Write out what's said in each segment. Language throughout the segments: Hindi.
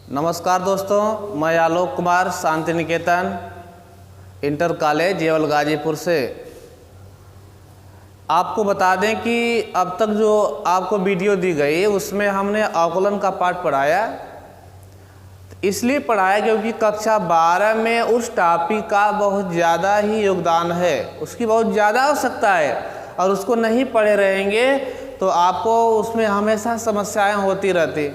नमस्कार दोस्तों, मैं आलोक कुमार शांति निकेतन इंटर कॉलेज जेवल गाजीपुर से आपको बता दें कि अब तक जो आपको वीडियो दी गई उसमें हमने अवकलन का पाठ पढ़ाया। इसलिए पढ़ाया क्योंकि कक्षा 12 में उस टॉपिक का बहुत ज़्यादा ही योगदान है, उसकी बहुत ज़्यादा आवश्यकता है और उसको नहीं पढ़े रहेंगे तो आपको उसमें हमेशा समस्याएं होती रहती।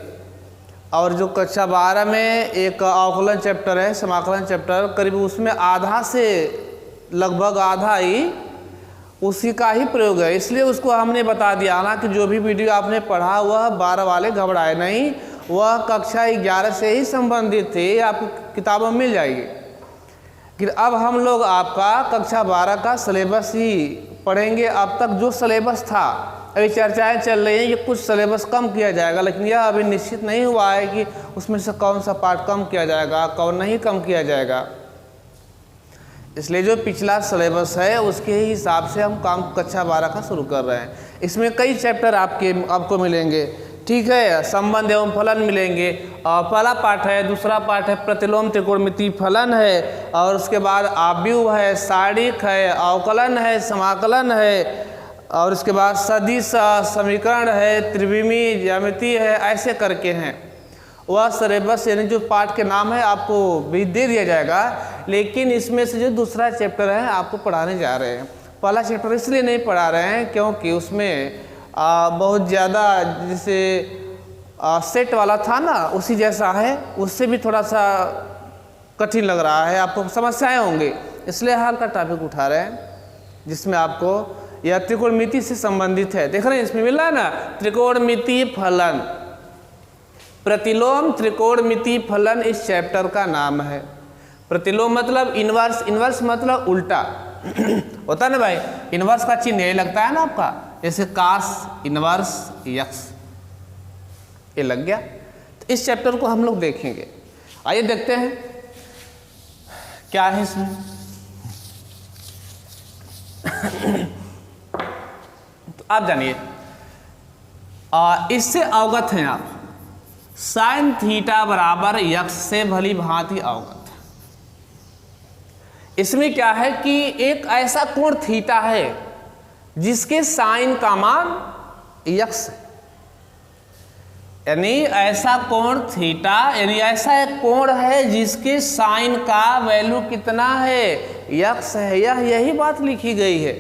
और जो कक्षा 12 में एक अवकलन चैप्टर है, समाकलन चैप्टर, करीब उसमें आधा से लगभग आधा ही उसी का ही प्रयोग है। इसलिए उसको हमने बता दिया ना कि जो भी वीडियो आपने पढ़ा वह 12 वाले घबराए नहीं, वह कक्षा 11 से ही संबंधित थी, आपको किताबों में मिल जाएगी। कि अब हम लोग आपका कक्षा 12 का सिलेबस ही पढ़ेंगे। अब तक जो सिलेबस था, अभी चर्चाएं चल रही हैं कि कुछ सिलेबस कम किया जाएगा, लेकिन यह अभी निश्चित नहीं हुआ है कि उसमें से कौन सा पार्ट कम किया जाएगा, कौन नहीं कम किया जाएगा। इसलिए जो पिछला सिलेबस है उसके ही हिसाब से हम काम कक्षा 12 का शुरू कर रहे हैं। इसमें कई चैप्टर आपको मिलेंगे, ठीक है। संबंध एवं फलन मिलेंगे, पहला पार्ट है, दूसरा पार्ट है प्रतिलोम त्रिकोणमितीय फलन है, और उसके बाद आव्यूह है, सारणिक है, अवकलन है, समाकलन है, और उसके बाद सदिश समीकरण है, त्रिविमीय ज्यामिति है, ऐसे करके हैं। वह सिलेबस यानी जो पार्ट के नाम है आपको भी दे दिया जाएगा, लेकिन इसमें से जो दूसरा चैप्टर है आपको पढ़ाने जा रहे हैं। पहला चैप्टर इसलिए नहीं पढ़ा रहे हैं क्योंकि उसमें बहुत ज़्यादा जैसे सेट वाला था ना, उसी जैसा है, उससे भी थोड़ा सा कठिन लग रहा है, आपको समस्याएं होंगी। इसलिए हल्का टॉपिक उठा रहे हैं जिसमें आपको यह त्रिकोणमिति से संबंधित है। देख रहे हैं इसमें मिल रहा है ना, त्रिकोणमितीय फलन, प्रतिलोम त्रिकोणमितीय फलन इस चैप्टर का नाम है। प्रतिलोम मतलब इनवर्स, इनवर्स मतलब उल्टा होता है ना भाई, इनवर्स का चिन्ह यही लगता है ना आपका, जैसे कास इनवर्स यक्स, ये लग गया। तो इस चैप्टर को हम लोग देखेंगे। आइए देखते हैं क्या है इसमें। तो आप जानिए, इससे अवगत हैं आप, साइन थीटा बराबर यक्स से भली भांति अवगत। इसमें क्या है कि एक ऐसा कोण थीटा है जिसके साइन का मान यक्स, यानी ऐसा कोण थीटा, यानी ऐसा एक कोण है जिसके साइन का वैल्यू कितना है, यक्स है। यही बात लिखी गई है।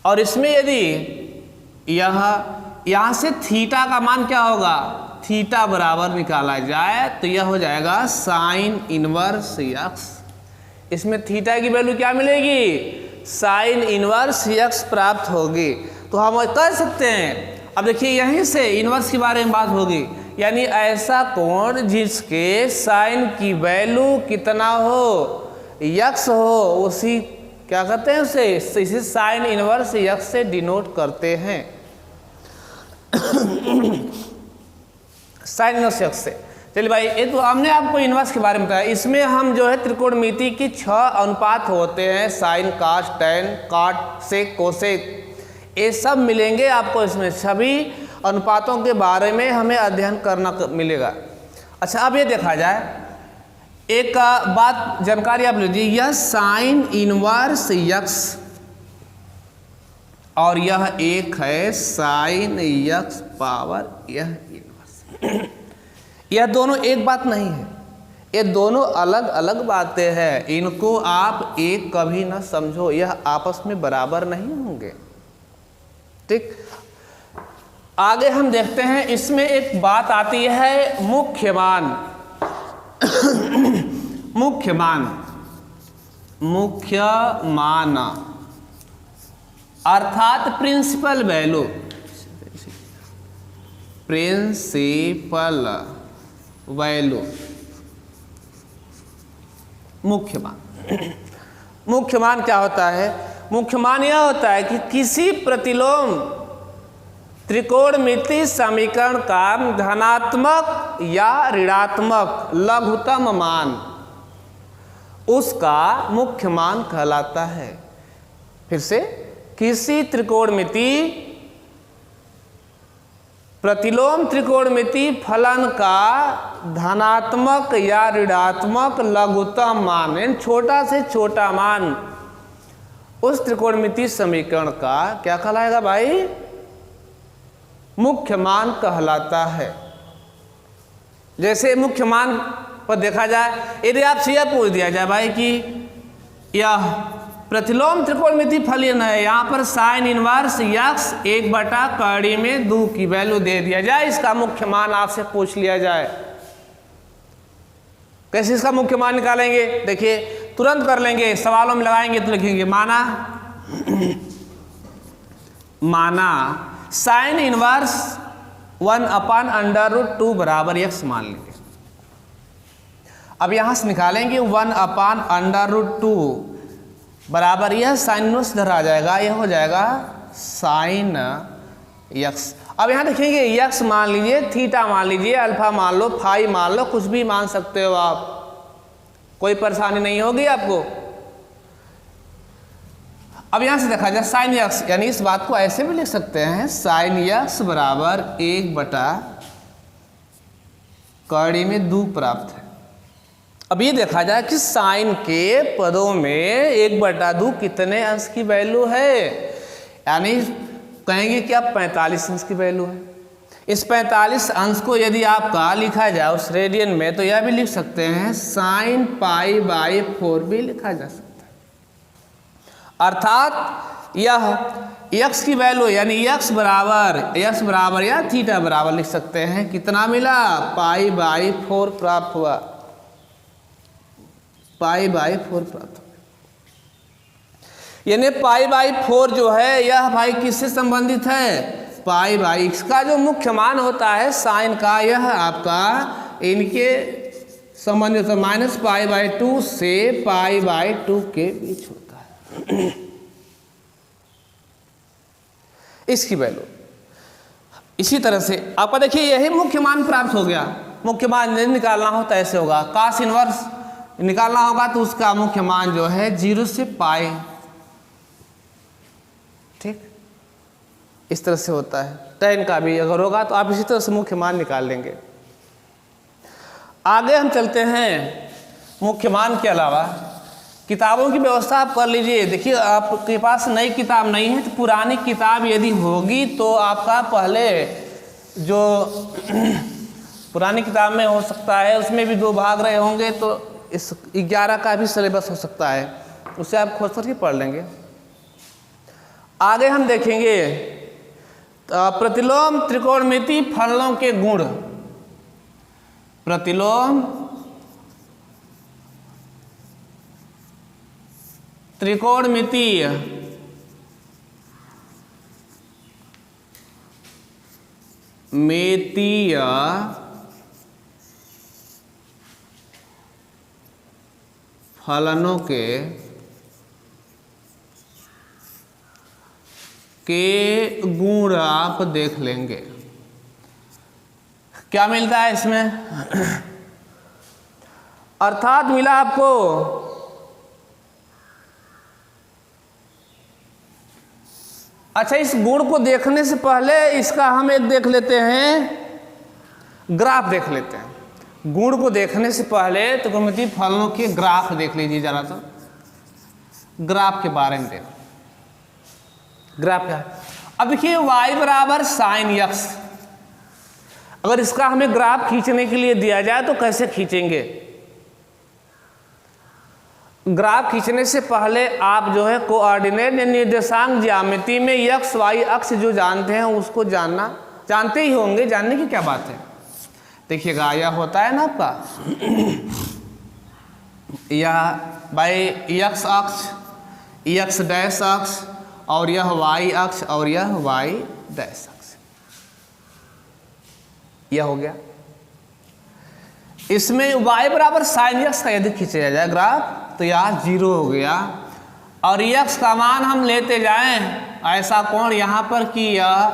और इसमें यदि यहाँ से थीटा का मान क्या होगा, थीटा बराबर निकाला जाए तो यह हो जाएगा साइन इनवर्स यक्स। इसमें थीटा की वैल्यू क्या मिलेगी, साइन इनवर्स यक्स प्राप्त होगी। तो हम कर सकते हैं, अब देखिए यहीं से इनवर्स के बारे में बात होगी, यानी ऐसा कोण जिसके साइन की वैल्यू कितना हो, यक्स हो, उसी क्या कहते हैं उसे, इसे साइन इनवर्स यक्स से डिनोट करते हैं साइन इनवर्स यक्स से। चलिए भाई, ये तो हमने आपको इनवर्स के बारे में बताया। इसमें हम जो है त्रिकोणमिति की 6 अनुपात होते हैं, साइन, कास, टैन, काट, सेक, कोसेक, ये सब मिलेंगे आपको। इसमें सभी अनुपातों के बारे में हमें अध्ययन करना मिलेगा। अच्छा, अब ये देखा जाए, एक बात जानकारी आप लीजिए, यह साइन इनवर्स यक्स और यह एक है साइन यक्स पावर यह इनवर्स यह दोनों एक बात नहीं है, ये दोनों अलग अलग बातें हैं। इनको आप एक कभी ना समझो, यह आपस में बराबर नहीं होंगे, ठीक। आगे हम देखते हैं, इसमें एक बात आती है मुख्य मान मुख्य मान, मुख्य मान अर्थात प्रिंसिपल वैल्यू, प्रिंसिपल वैल्यू, मुख्य मान। मुख्य मान क्या होता है, मुख्य मान यह होता है कि किसी प्रतिलोम त्रिकोणमितीय समीकरण का धनात्मक या ऋणात्मक लघुत्तम मान उसका मुख्य मान कहलाता है। फिर से, किसी त्रिकोणमितीय प्रतिलोम त्रिकोणमिति फलन का धनात्मक या ऋणात्मक लघुत्तम मान, छोटा से छोटा मान उस त्रिकोणमिति समीकरण का क्या कहलाएगा भाई? मुख्य मान कहलाता है। जैसे मुख्य मान पर देखा जाए, यदि आपसे यह पूछ दिया जाए भाई कि यह प्रतिलोम त्रिकोणमिति फलन है, यहाँ पर साइन इनवर्स यक्स 1/2 की वैल्यू दे दिया जाए, इसका मुख्य मान आपसे पूछ लिया जाए, कैसे इसका मुख्य मान निकालेंगे? देखिए तुरंत कर लेंगे, सवालों में लगाएंगे तो लिखेंगे माना साइन इनवर्स 1/√2 बराबर x मान लेंगे। अब यहां से निकालेंगे 1/√2 बराबर यह साइन इनवर्स इधर आ जाएगा, यह हो जाएगा साइन x। अब यहां देखेंगे x मान लीजिए, थीटा मान लीजिए, अल्फा मान लो, फाई मान लो, कुछ भी मान सकते हो आप, कोई परेशानी नहीं होगी आपको। अब यहां से देखा जाए साइन x, यानी इस बात को ऐसे भी लिख सकते हैं साइन x बराबर 1/2 प्राप्त है। अब ये देखा जाए कि साइन के पदों में 1/2 कितने अंश की वैल्यू है, यानी कहेंगे कि अब 45 अंश की वैल्यू है। इस 45 अंश को यदि आपका लिखा जाए उस रेडियन में, तो यह भी लिख सकते हैं साइन π/4 भी लिखा जा सकता है। अर्थात यह x की वैल्यू यानी x बराबर या थीटा बराबर लिख सकते हैं, कितना मिला? π/4 प्राप्त हुआ, π/4 प्राप्त हुआ। यानी π/4 जो है यह भाई किससे संबंधित है? π/x का जो मुख्य मान होता है साइन का, यह आपका इनके संबंधित -π/2 से π/2 के बीच होता है। इसकी वैल्यू इसी तरह से आपका देखिए यही मुख्य मान प्राप्त हो गया। मुख्य मान निकालना हो तो ऐसे होगा, cos इनवर्स निकालना होगा तो उसका मुख्य मान जो है 0 से पाई, ठीक इस तरह से होता है। tan का भी अगर होगा तो आप इसी तरह से मुख्य मान निकाल लेंगे। आगे हम चलते हैं, मुख्य मान के अलावा किताबों की व्यवस्था आप कर लीजिए। देखिए आपके पास नई किताब नहीं है तो पुरानी किताब यदि होगी तो आपका पहले जो पुरानी किताब में हो सकता है उसमें भी 2 भाग रहे होंगे, तो इस 11 का भी सिलेबस हो सकता है, उसे आप खोज करके पढ़ लेंगे। आगे हम देखेंगे प्रतिलोम त्रिकोणमिति फलनों के गुण। प्रतिलोम त्रिकोणमितीय मितीय फलनों के गुण आप देख लेंगे। क्या मिलता है इसमें? अर्थात मिला आपको अच्छा, इस गुण को देखने से पहले इसका हम एक देख लेते हैं, ग्राफ देख लेते हैं। गुण को देखने से पहले त्रिकोणमितीय फलनों के ग्राफ देख लीजिए जरा, तो ग्राफ के बारे में देखो। ग्राफ क्या है? अब देखिए y बराबर साइन x, अगर इसका हमें ग्राफ खींचने के लिए दिया जाए तो कैसे खींचेंगे? ग्राफ खींचने से पहले आप जो है कोऑर्डिनेट या निर्देशांक ज्यामिति में x y अक्ष जो जानते हैं उसको जानते ही होंगे, जानने की क्या बात है। देखिएगा यह होता है ना आपका यह बाई x अक्ष, x डैश अक्ष, और यह y अक्ष और यह y डैश अक्ष, यह हो गया। इसमें y बराबर साइन x का यदि खींचा जाए ग्राफ तो यह 0 हो गया, और x का मान हम लेते जाएं ऐसा कोण यहाँ पर कि यह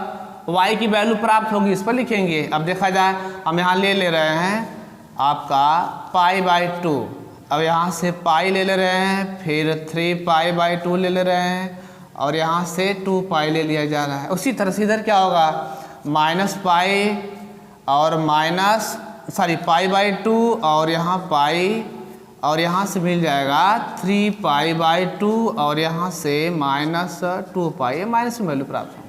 y की वैल्यू प्राप्त होगी, इस पर लिखेंगे। अब देखा जाए हम यहाँ ले रहे हैं आपका π/2, अब यहाँ से पाई ले रहे हैं, फिर 3π/2 ले रहे हैं, और यहाँ से 2π ले लिया जा रहा है। उसी तरह से इधर क्या होगा, माइनस पाई और पाई/2 और यहाँ पाई और यहाँ से मिल जाएगा 3π/2 और यहाँ से -2π, ये माइनस में वैल्यू प्राप्त होंगे।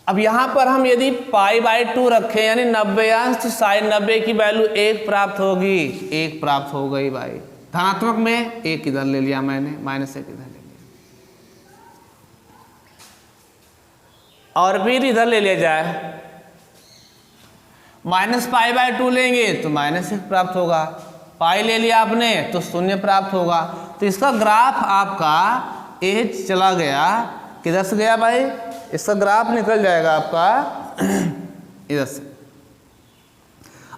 अब यहाँ पर हम यदि π/2 रखें यानी 90 अंश, तो साइन 90 की वैल्यू 1 प्राप्त होगी, 1 प्राप्त हो गई भाई। धनात्मक में 1 इधर ले लिया मैंने, -1 इधर ले लिया और फिर इधर ले लिया जाए -π/2 लेंगे तो -1 प्राप्त होगा, पाई ले लिया आपने तो 0 प्राप्त होगा। तो इसका ग्राफ आपका एज चला गया, किधर से गया भाई, इसका ग्राफ निकल जाएगा आपका इधर से।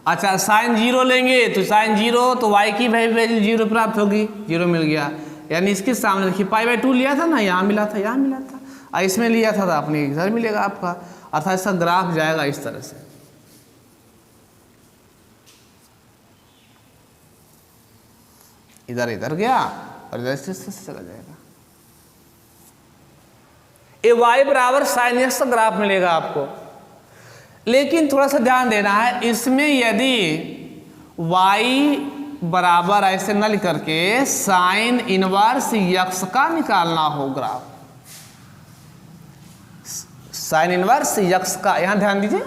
अच्छा साइन 0 लेंगे तो साइन 0 तो y की वैल्यू 0 प्राप्त होगी, 0 मिल गया। यानी इसके सामने देखिए π/2 लिया था ना, यहाँ मिला था, यहाँ मिला था, और इसमें लिया था तो आपने इधर मिलेगा आपका, अर्थात इसका ग्राफ जाएगा इस तरह से। इधर इधर गया और इधर से चला जाएगा। ये y बराबर sin x का ग्राफ मिलेगा आपको। लेकिन थोड़ा सा ध्यान देना है, इसमें यदि y बराबर ऐसे न लिख करके साइन इनवर्स x का निकालना हो ग्राफ, साइन इनवर्स x का, यहां ध्यान दीजिए,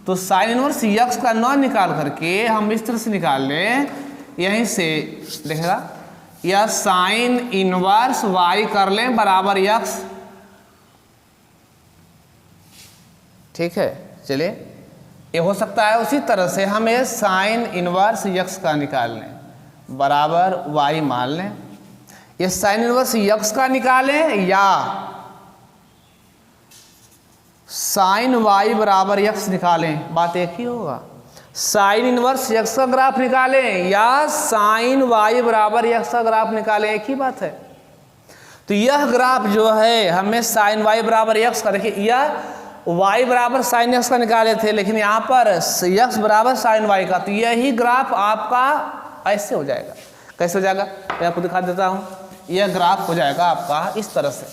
तो साइन इनवर्स x का न निकाल करके हम इस तरह से निकाल लें, यहीं से देखेगा, या साइन इनवर्स y कर लें बराबर x, ठीक है। चलिए ये हो सकता है, उसी तरह से हम ये साइन इनवर्स x का निकाल लें बराबर y मान लें, ये साइन इनवर्स x का निकालें या साइन y बराबर x निकालें, बात एक ही होगा। साइन इनवर्स x का ग्राफ निकालें या साइन y बराबर x का ग्राफ निकालें, एक ही बात है। तो यह ग्राफ जो है हमें साइन y बराबर x का, देखिए यह y बराबर साइन x का निकाले थे, लेकिन यहाँ पर x बराबर साइन y का, तो यही ग्राफ आपका ऐसे हो जाएगा। कैसे हो जाएगा मैं आपको दिखा देता हूँ। यह ग्राफ हो जाएगा आपका इस तरह से,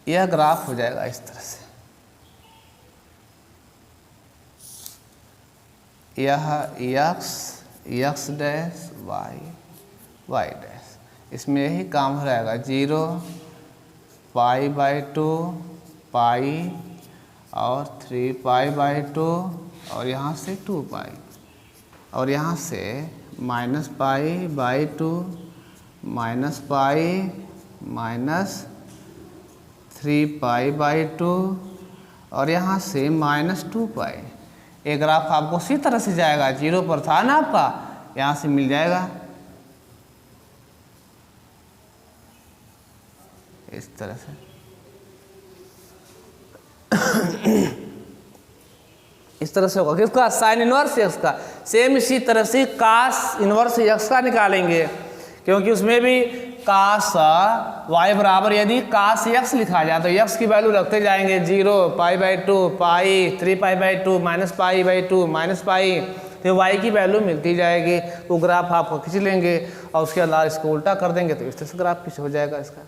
यह ग्राफ हो जाएगा इस तरह से, यह x डैश y डैश, इसमें यही काम हो जाएगा, 0 π/2 पाई और 3π/2 और यहाँ से 2π और यहाँ से -π/2 -3π/2 और यहाँ से -2π। ये ग्राफ आपको उसी तरह से जाएगा, 0 पर था ना आपका, यहाँ से मिल जाएगा इस तरह से। इस तरह से होगा किसका, साइन इनवर्स x का। सेम इसी तरह से कास इनवर्स x का निकालेंगे, क्योंकि उसमें भी कास y बराबर यदि कास x लिखा जाए तो x की वैल्यू रखते जाएंगे, 0 π/2 पाई 3π/2 -π/2 -π, तो y की वैल्यू मिलती जाएगी। वो ग्राफ आपको खींच लेंगे और उसके अलावा इसको उल्टा कर देंगे तो इस तरह से ग्राफ खींच हो जाएगा इसका।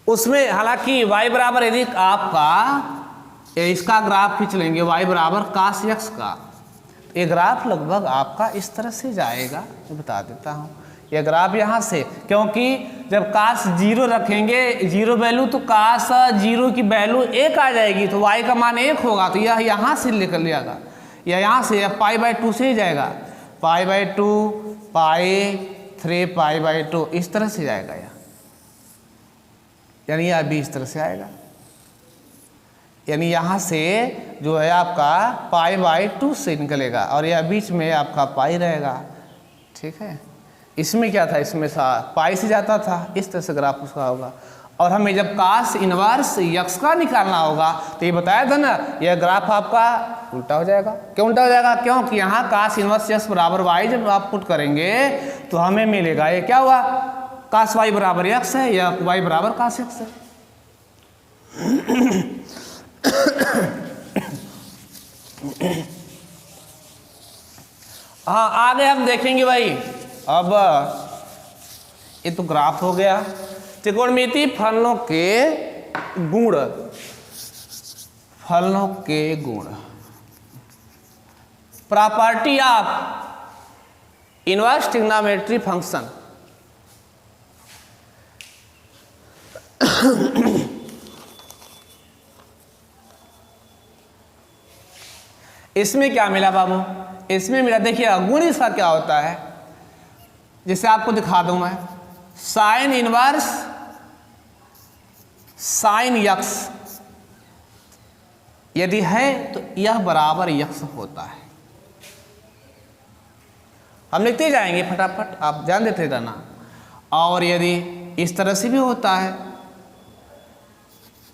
उसमें हालांकि y बराबर यदि आपका इसका ग्राफ खींच लेंगे, y बराबर कास x का, ये ग्राफ लगभग आपका इस तरह से जाएगा, मैं बता देता हूँ। ये ग्राफ यहाँ से, क्योंकि जब कास 0 रखेंगे, 0 वैल्यू, तो कास 0 की वैल्यू 1 आ जाएगी, तो y का मान 1 होगा, तो यह यहाँ से निकल लियागा, यह यहाँ से π/2 से ही जाएगा, π/2 पाई 3π/2 इस तरह से जाएगा यह, यानी यह भी इस तरह से आएगा। यानी यहाँ से जो है आपका π/2 से निकलेगा और यह बीच में आपका पाई रहेगा, ठीक है। इसमें क्या था, इसमें पाई से जाता था, इस तरह से ग्राफ उसका होगा। और हमें जब कास इनवर्स x का निकालना होगा तो ये बताया था ना, यह ग्राफ आपका उल्टा हो जाएगा। क्यों उल्टा हो जाएगा, क्योंकि यहाँ कास इनवर्स x बराबर y जब आप पुट करेंगे तो हमें मिलेगा, ये क्या हुआ, कास y बराबर x है या y बराबर कास x है। हाँ आगे हम देखेंगे भाई। अब ये तो ग्राफ हो गया। त्रिकोणमितीय फलनों के गुण, फलनों के गुण, property of inverse trigonometry function. इसमें क्या मिला बाबू? इसमें मिला, देखिए गुण इसका क्या होता है, जिसे आपको दिखा दूं मैं। साइन इनवर्स साइन यक्स यदि है तो यह बराबर यक्स होता है। हम लिखते जाएंगे फटाफट, आप ध्यान देते रहना। और यदि इस तरह से भी होता है,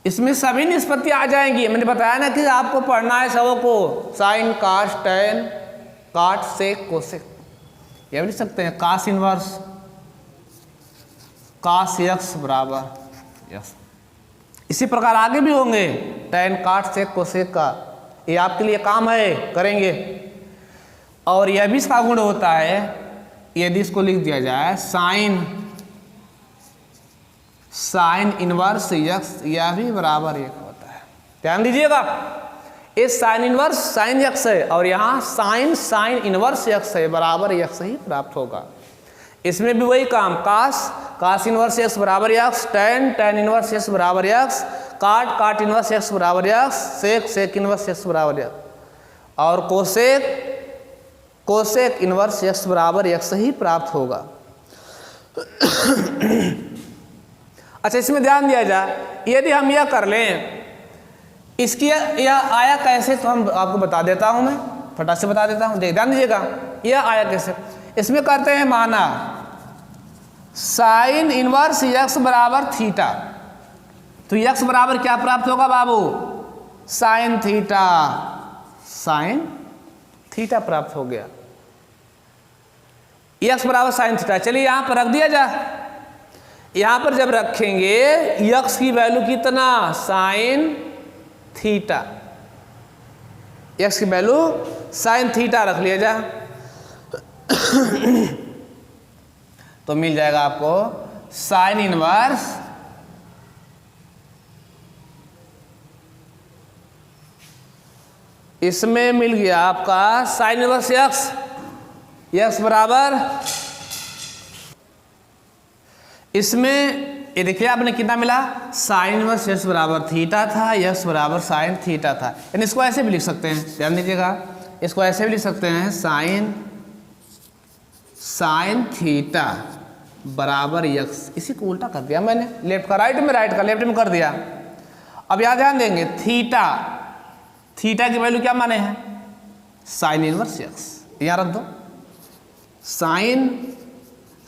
इसमें सभी निष्पत्ति आ जाएंगी। मैंने बताया ना कि आपको पढ़ना है सबों को, साइन कास टैन काट सेक कोसेक, ये भी लिख सकते हैं। कास इनवर्स कास यक्स बराबर यक्स। इसी प्रकार आगे भी होंगे, टैन काट सेक कोसेक का, ये आपके लिए काम है, करेंगे। और यह भी इसका गुण होता है, यदि इसको लिख दिया जाए साइन साइन इनवर्स यक्स, यह भी बराबर एक होता है। ध्यान दीजिएगा, ये साइन इनवर्स साइन यक्स है और यहाँ साइन साइन इनवर्स यक्स है, बराबर यक्स ही प्राप्त होगा। इसमें भी वही काम, कास कास इनवर्स यक्स बराबर x, tan tan inverse x बराबर यक्स, काट काट इनवर्स यक्स बराबर यक्स, सेक सेक इनवर्स यक्स बराबर यक्स, और कोसेक कोसेक इनवर्स यक्स बराबर यक्स ही प्राप्त होगा। अच्छा, इसमें ध्यान दिया जाए, यदि हम यह कर लें, इसकी यह आया कैसे, तो हम आपको बता देता हूं, मैं फटाक से बता देता हूं, ध्यान दीजिएगा। यह आया कैसे, इसमें करते हैं माना साइन इनवर्स यक्स बराबर थीटा, तो यक्स बराबर क्या प्राप्त होगा बाबू? साइन थीटा, साइन थीटा प्राप्त हो गया। यक्स बराबर साइन थीटा, चलिए यहां पर रख दिया जाए। यहां पर जब रखेंगे यक्स की वैल्यू कितना, साइन थीटा, यक्स की वैल्यू साइन थीटा रख लिया जाए, तो मिल जाएगा आपको साइन इनवर्स इसमें मिल गया आपका साइन इनवर्स यक्स, यक्स बराबर इसमें ये देखिए आपने कितना मिला, साइन इनवर्स यक्स बराबर थीटा था, यक्स बराबर साइन थीटा था। यानी इसको ऐसे भी लिख सकते हैं, ध्यान दीजिएगा, इसको ऐसे भी लिख सकते हैं, साइन साइन थीटा बराबर यक्स। इसी को उल्टा कर दिया मैंने, लेफ्ट का राइट में, राइट का लेफ्ट में कर दिया। अब यहाँ ध्यान देंगे, थीटा थीटा की वैल्यू क्या माने हैं, साइन इनवर्स यक्स, यहाँ रख दो, साइन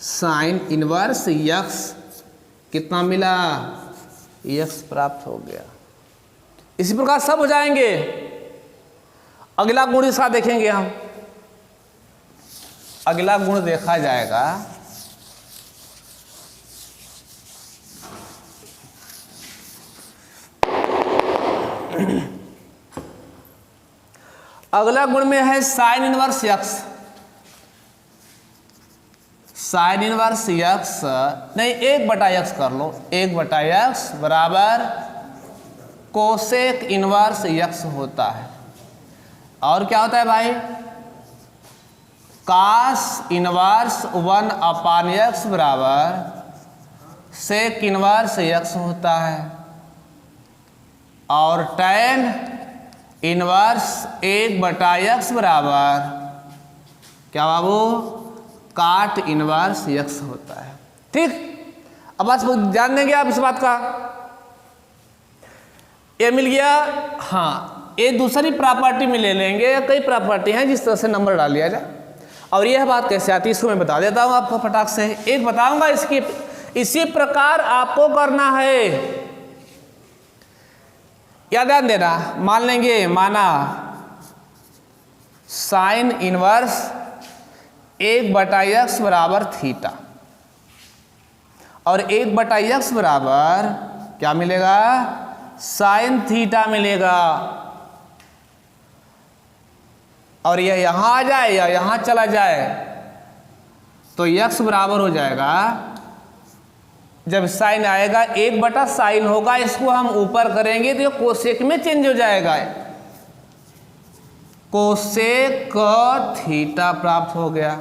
साइन इनवर्स यक्स कितना मिला, यक्स प्राप्त हो गया। इसी प्रकार सब हो जाएंगे। अगला गुण इसका देखेंगे हम, अगला गुण देखा जाएगा अगला गुण में है sine inverse x, sine inverse x नहीं, 1/x कर लो, 1/x बराबर कोसेक इनवर्स यक्स होता है। और क्या होता है भाई, कास इनवर्स 1/x बराबर सेक इनवर्स यक्स होता है। और टैन इनवर्स 1/x बराबर क्या बाबू, काट इनवर्स यक्स होता है। ठीक, अब बस ध्यान देंगे आप इस बात का, ये मिल गया। हाँ, ये दूसरी प्रॉपर्टी में ले लेंगे, कई प्रॉपर्टी हैं जिस तरह से नंबर डाल लिया जाए। और यह बात कैसे आती है इसको मैं बता देता हूं आपको फटाक से, एक बताऊंगा इसकी, इसी प्रकार आपको करना है, याद ध्यान देना। मान लेंगे, माना साइन इनवर्स 1/x बराबर थीटा, और 1/x बराबर क्या मिलेगा, साइन थीटा मिलेगा। और यह यहाँ आ जाए या यहाँ चला जाए तो यक्स बराबर हो जाएगा, जब साइन आएगा 1/sin होगा, इसको हम ऊपर करेंगे तो ये कोसेक में चेंज हो जाएगा, कोसेक थीटा प्राप्त हो गया।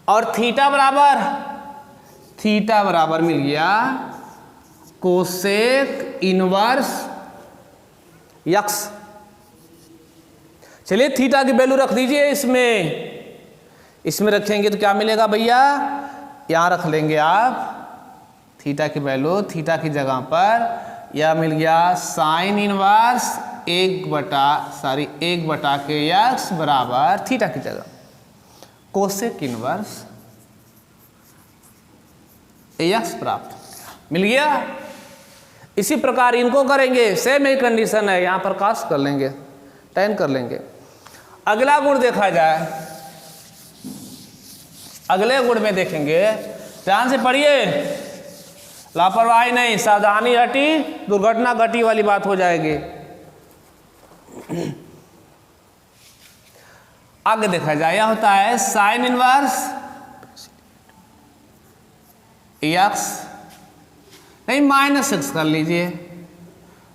और थीटा बराबर मिल गया कोसेक इनवर्स यक्स। चलिए थीटा की वैल्यू रख दीजिए इसमें रखेंगे तो क्या मिलेगा भैया, यहां रख लेंगे आप थीटा की वैल्यू, थीटा की जगह पर यह मिल गया साइन इनवर्स 1 के यक्स बराबर थीटा की जगह कोसेक इनवर्स यक्स प्राप्त मिल गया। इसी प्रकार इनको करेंगे, सेम ही कंडीशन है, यहां पर कास कर लेंगे, tan कर लेंगे। अगला गुण देखा जाए, अगले गुण में देखेंगे, ध्यान से पढ़िए, लापरवाही नहीं, सावधानी हटी दुर्घटना घटी वाली बात हो जाएगी। आगे देखा जाए, यह होता है साइन इनवर्स यक्स, नहीं माइनस एक्स कर लीजिए,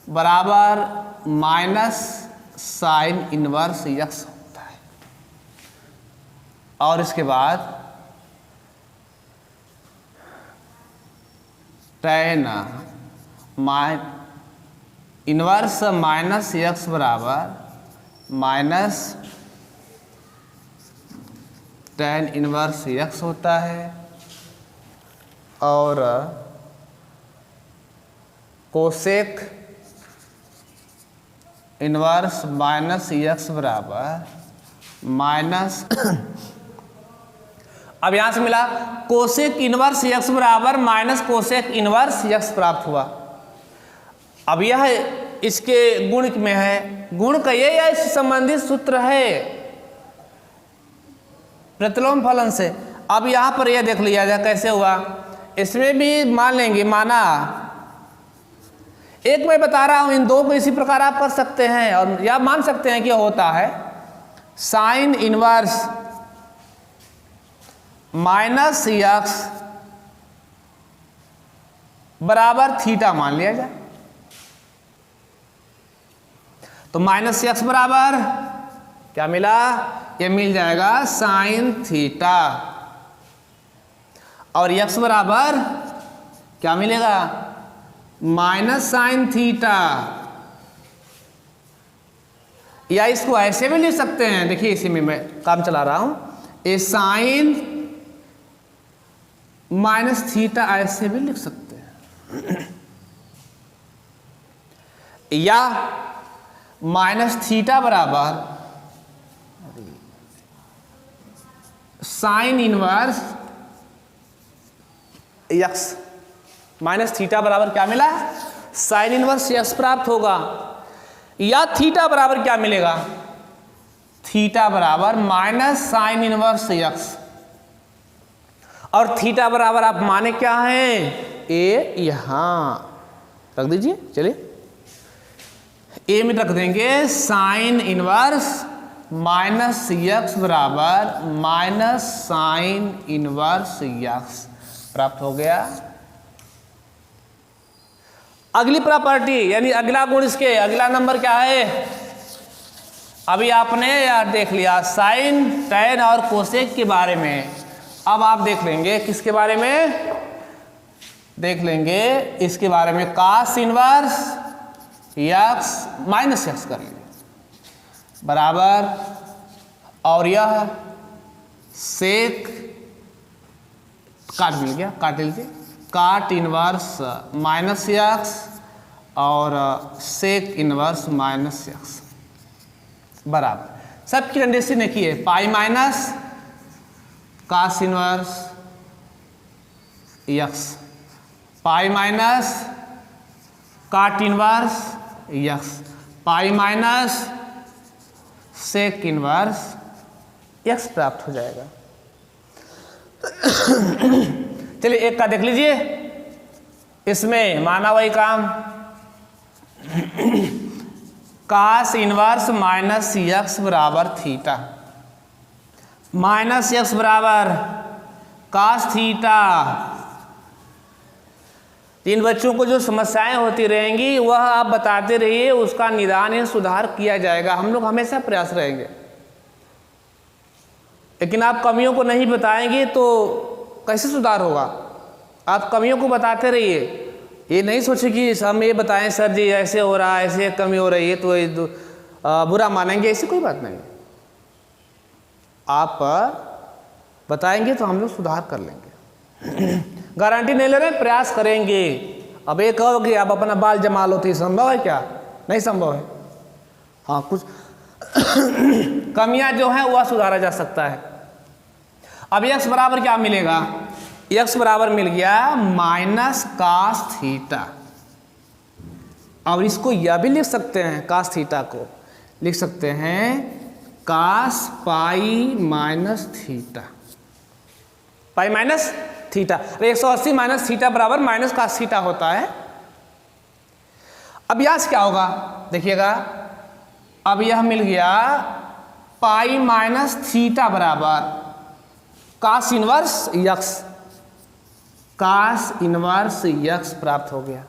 बराबर माइनस साइन इनवर्स यक्स होता है। और इसके बाद tan इनवर्स माइनस यक्स बराबर माइनस tan इनवर्स यक्स होता है। और कोसेक इनवर्स माइनस यक्स बराबर माइनस अब यहां से मिला कोसेक इनवर्स यक्स बराबर माइनस कोसेक इनवर्स यक्स प्राप्त हुआ। अब यह इसके गुण में है, गुण का ये या इससे संबंधित सूत्र है प्रतिलोम फलन से। अब यहां पर यह देख लिया जाए कैसे हुआ, इसमें भी मान लेंगे, माना एक मैं बता रहा हूं, इन दो को इसी प्रकार आप कर सकते हैं और या मान सकते हैं कि होता है साइन इनवर्स माइनस यक्स बराबर थीटा मान लिया जाए, तो माइनस यक्स बराबर क्या मिला, ये मिल जाएगा साइन थीटा, और यक्स बराबर क्या मिलेगा, माइनस साइन थीटा। या इसको ऐसे भी लिख सकते हैं, देखिए इसी में मैं काम चला रहा हूं, ए साइन माइनस थीटा ऐसे भी लिख सकते हैं, या माइनस थीटा बराबर sine inverse x, minus theta बराबर क्या मिला, साइन इनवर्स यक्स प्राप्त होगा। या थीटा बराबर क्या मिलेगा, थीटा बराबर माइनस साइन इनवर्स यक्स, और थीटा बराबर आप माने क्या है, ए यहां रख दीजिए, चलिए ए में रख देंगे साइन इनवर्स माइनस यक्स बराबर माइनस साइन इनवर्स यक्स प्राप्त हो गया। अगली प्रॉपर्टी यानी अगला गुण, इसके अगला नंबर क्या है, अभी आपने यार देख लिया साइन टैन और कोसेक के बारे में, अब आप देख लेंगे किसके बारे में, देख लेंगे इसके बारे में कास इनवर्स यक्स माइनस यक्स कर लेंगे बराबर, और यह सेक काट मिल गया, काट लीजिए, काट इनवर्स माइनस यक्स और सेक इनवर्स माइनस यक्स बराबर, सबकी कंडीशन एक ही है, pi minus cos inverse x, pi minus cot inverse x, pi minus sec inverse x प्राप्त हो जाएगा। चलिए एक का देख लीजिए, इसमें माना वही काम, cos इनवर्स माइनस यक्स बराबर थीटा, माइनस यक्स बराबर cos थीटा। इन बच्चों को जो समस्याएं होती रहेंगी वह आप बताते रहिए, उसका निदान या सुधार किया जाएगा। हम लोग हमेशा प्रयास रहेंगे, लेकिन आप कमियों को नहीं बताएंगे तो कैसे सुधार होगा। आप कमियों को बताते रहिए, ये नहीं सोचे कि हम ये बताएं सर जी ऐसे हो रहा है, ऐसे कमी हो रही है तो बुरा मानेंगे, ऐसी कोई बात नहीं। आप बताएंगे तो हम लोग सुधार कर लेंगे। गारंटी नहीं ले रहे, प्रयास करेंगे। अब ये कहो कि आप अपना बाल जमा लो तो ये संभव है क्या? नहीं संभव है। हाँ, कुछ कमियां जो हैं वह सुधारा जा सकता है। अब यक्स बराबर क्या मिलेगा? यक्स बराबर मिल गया माइनस कास थीटा। अब इसको यह भी लिख सकते हैं, कास थीटा को लिख सकते हैं cos pi minus theta, pi minus theta. 180 minus theta बराबर माइनस कास थीटा होता है। अब यह क्या होगा देखिएगा, अब यह मिल गया पाई माइनस थीटा बराबर कास इनवर्स यक्स, कास इनवर्स यक्स प्राप्त हो गया।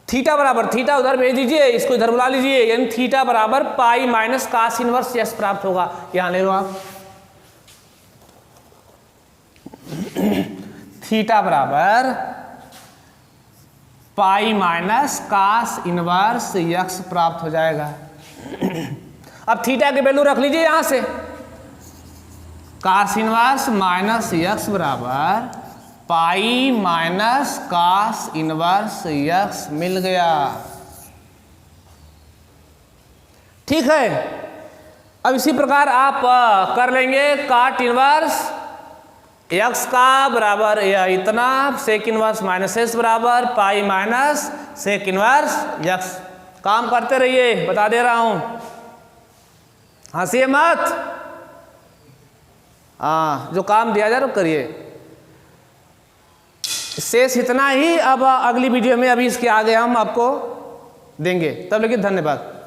थीटा बराबर, थीटा उधर भेज दीजिए, इसको इधर बुला लीजिए, यानी थीटा बराबर pi minus cos inverse x प्राप्त होगा। यहां ले लो आप, थीटा बराबर pi minus cos inverse x प्राप्त हो जाएगा। अब थीटा की वैल्यू रख लीजिए यहां से, कास इनवर्स माइनस यक्स बराबर pi minus cos inverse x मिल गया। ठीक है। अब इसी प्रकार आप कर लेंगे काट इनवर्स यक्स का बराबर या इतना सेक इनवर्स माइनस एस बराबर pi minus sec inverse x. काम करते रहिए, बता दे रहा हूं, हंसिए मत। हाँ, जो काम दिया जाए वो करिए। शेष इतना ही। अब अगली वीडियो में अभी इसके आगे हम आपको देंगे। तब लेकिन धन्यवाद।